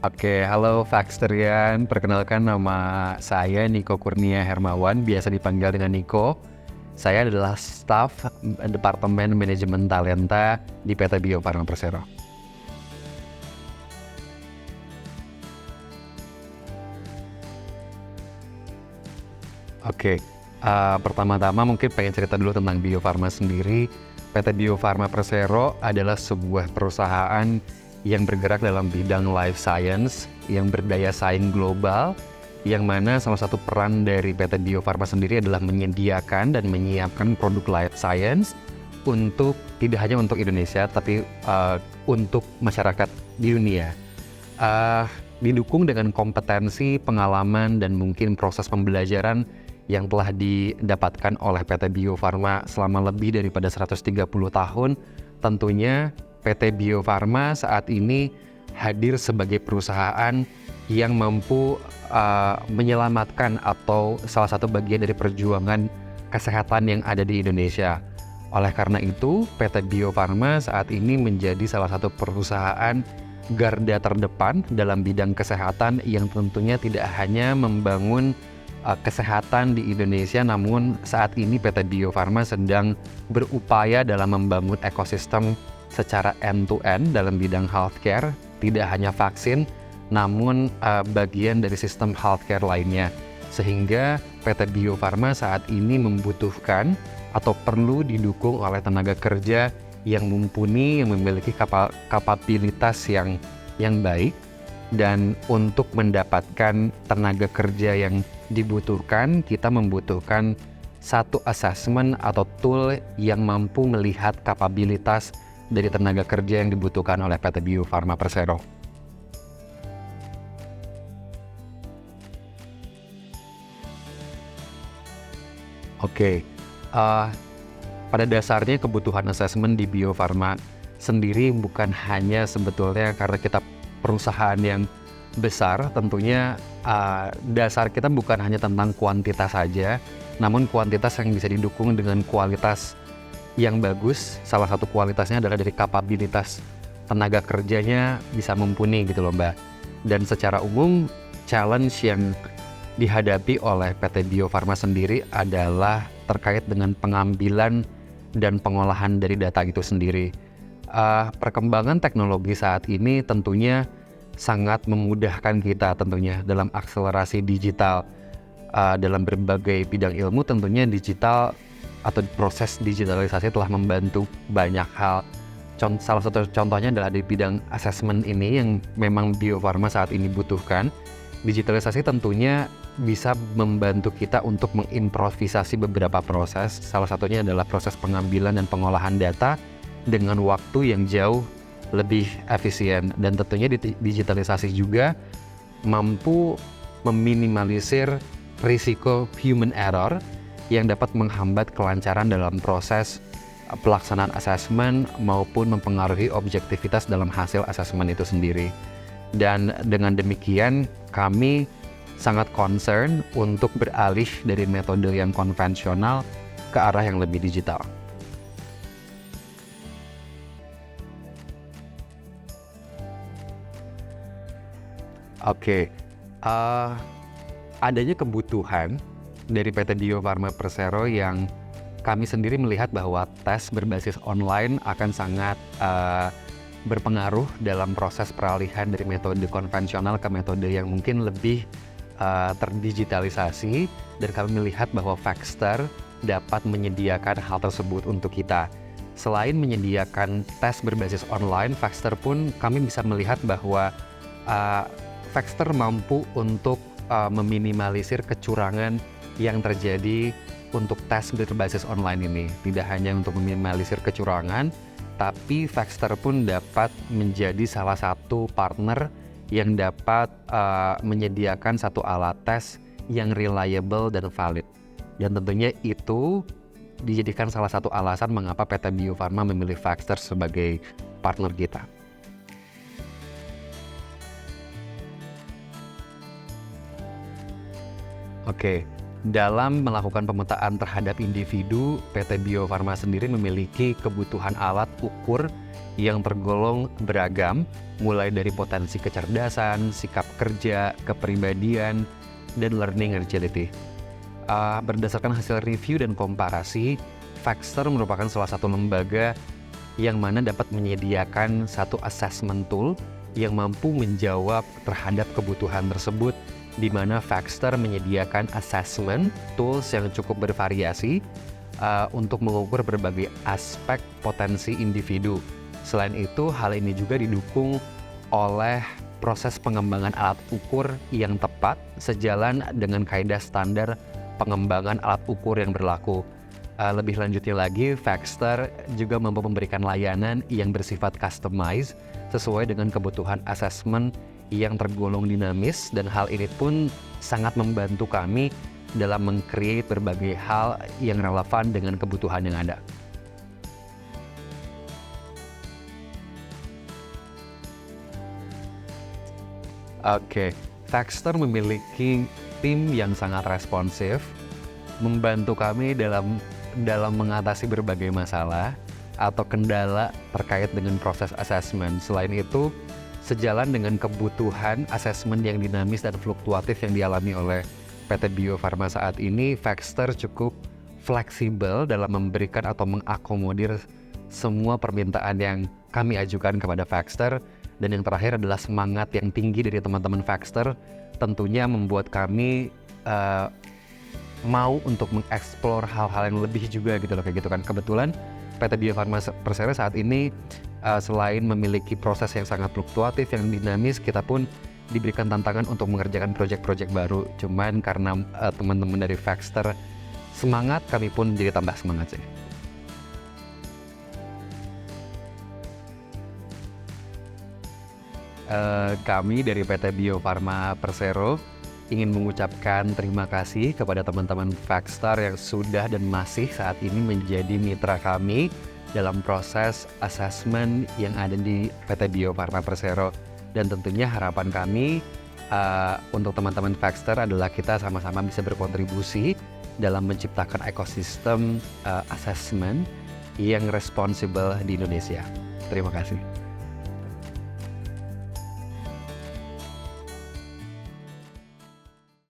Oke, halo Vaxterian. Perkenalkan nama saya Niko Kurnia Hermawan, biasa dipanggil dengan Niko. Saya adalah staf Departemen Manajemen Talenta di PT Bio Farma Persero. Oke, pertama-tama mungkin pengen cerita dulu tentang Bio Farma sendiri. PT Bio Farma Persero adalah sebuah perusahaan yang bergerak dalam bidang life science yang berdaya saing global, yang mana salah satu peran dari PT Bio Farma sendiri adalah menyediakan dan menyiapkan produk life science untuk tidak hanya untuk Indonesia tapi untuk masyarakat di dunia. Didukung dengan kompetensi, pengalaman, dan mungkin proses pembelajaran yang telah didapatkan oleh PT Bio Farma selama lebih daripada 130 tahun, tentunya PT Bio Farma saat ini hadir sebagai perusahaan yang mampu menyelamatkan atau salah satu bagian dari perjuangan kesehatan yang ada di Indonesia. Oleh karena itu, PT Bio Farma saat ini menjadi salah satu perusahaan garda terdepan dalam bidang kesehatan yang tentunya tidak hanya membangun kesehatan di Indonesia, namun saat ini PT Bio Farma sedang berupaya dalam membangun ekosistem secara end-to-end dalam bidang healthcare, tidak hanya vaksin, namun bagian dari sistem healthcare lainnya. Sehingga PT Bio Farma saat ini membutuhkan atau perlu didukung oleh tenaga kerja yang mumpuni, yang memiliki kapabilitas yang baik. Dan untuk mendapatkan tenaga kerja yang dibutuhkan, kita membutuhkan satu assessment atau tool yang mampu melihat kapabilitas dari tenaga kerja yang dibutuhkan oleh PT Bio Farma Persero. Oke, pada dasarnya kebutuhan assessment di Bio Farma sendiri bukan hanya sebetulnya karena kita perusahaan yang besar, tentunya dasar kita bukan hanya tentang kuantitas saja, namun kuantitas yang bisa didukung dengan kualitas yang bagus. Salah satu kualitasnya adalah dari kapabilitas tenaga kerjanya bisa mumpuni gitu loh Mbak. Dan secara umum challenge yang dihadapi oleh PT Bio Farma sendiri adalah terkait dengan pengambilan dan pengolahan dari data itu sendiri. Perkembangan teknologi saat ini tentunya sangat memudahkan kita tentunya dalam akselerasi digital. Dalam berbagai bidang ilmu tentunya digital atau proses digitalisasi telah membantu banyak hal. Salah satu contohnya adalah di bidang assessment ini yang memang Bio Farma saat ini butuhkan. Digitalisasi tentunya bisa membantu kita untuk mengimprovisasi beberapa proses. Salah satunya adalah proses pengambilan dan pengolahan data dengan waktu yang jauh lebih efisien. Dan tentunya digitalisasi juga mampu meminimalisir risiko human error yang dapat menghambat kelancaran dalam proses pelaksanaan asesmen maupun mempengaruhi objektivitas dalam hasil asesmen itu sendiri. Dan dengan demikian kami sangat concern untuk beralih dari metode yang konvensional ke arah yang lebih digital. Oke, adanya kebutuhan dari PT Bio Farma Persero yang kami sendiri melihat bahwa tes berbasis online akan sangat berpengaruh dalam proses peralihan dari metode konvensional ke metode yang mungkin lebih terdigitalisasi, dan kami melihat bahwa Vaxter dapat menyediakan hal tersebut untuk kita. Selain menyediakan tes berbasis online, Vaxter pun kami bisa melihat bahwa Vaxter mampu untuk meminimalisir kecurangan yang terjadi untuk tes berbasis online ini. Tidak hanya untuk meminimalisir kecurangan, tapi Vaxter pun dapat menjadi salah satu partner yang dapat menyediakan satu alat tes yang reliable dan valid. Dan tentunya itu dijadikan salah satu alasan mengapa PT Bio Farma memilih Vaxter sebagai partner kita. Oke, Dalam melakukan pemetaan terhadap individu, PT Bio Farma sendiri memiliki kebutuhan alat ukur yang tergolong beragam, mulai dari potensi kecerdasan, sikap kerja, kepribadian, dan learning agility. Berdasarkan hasil review dan komparasi, Factster merupakan salah satu lembaga yang mana dapat menyediakan satu assessment tool yang mampu menjawab terhadap kebutuhan tersebut, di mana Factster menyediakan assessment tools yang cukup bervariasi untuk mengukur berbagai aspek potensi individu. Selain itu, hal ini juga didukung oleh proses pengembangan alat ukur yang tepat sejalan dengan kaidah standar pengembangan alat ukur yang berlaku. Lebih lanjutnya lagi, Factster juga mampu memberikan layanan yang bersifat customized sesuai dengan kebutuhan asesmen yang tergolong dinamis, dan hal ini pun sangat membantu kami dalam meng-create berbagai hal yang relevan dengan kebutuhan yang ada. Oke, Factster memiliki tim yang sangat responsif, membantu kami dalam mengatasi berbagai masalah atau kendala terkait dengan proses asesmen. Selain itu, sejalan dengan kebutuhan asesmen yang dinamis dan fluktuatif yang dialami oleh PT Bio Farma saat ini, Factster cukup fleksibel dalam memberikan atau mengakomodir semua permintaan yang kami ajukan kepada Factster. Dan yang terakhir adalah semangat yang tinggi dari teman-teman Factster, tentunya membuat kami mau untuk mengeksplor hal-hal yang lebih juga gitu loh, kayak gitu kan. Kebetulan PT Bio Farma Persero saat ini selain memiliki proses yang sangat fluktuatif, yang dinamis, kita pun diberikan tantangan untuk mengerjakan proyek-proyek baru. Cuman karena teman-teman dari Factster semangat, kami pun jadi tambah semangat sih. Kami dari PT Bio Farma Persero ingin mengucapkan terima kasih kepada teman-teman Factster yang sudah dan masih saat ini menjadi mitra kami dalam proses asesmen yang ada di PT Bio Farma Persero. Dan tentunya harapan kami untuk teman-teman Factster adalah kita sama-sama bisa berkontribusi dalam menciptakan ekosistem asesmen yang responsibel di Indonesia. Terima kasih.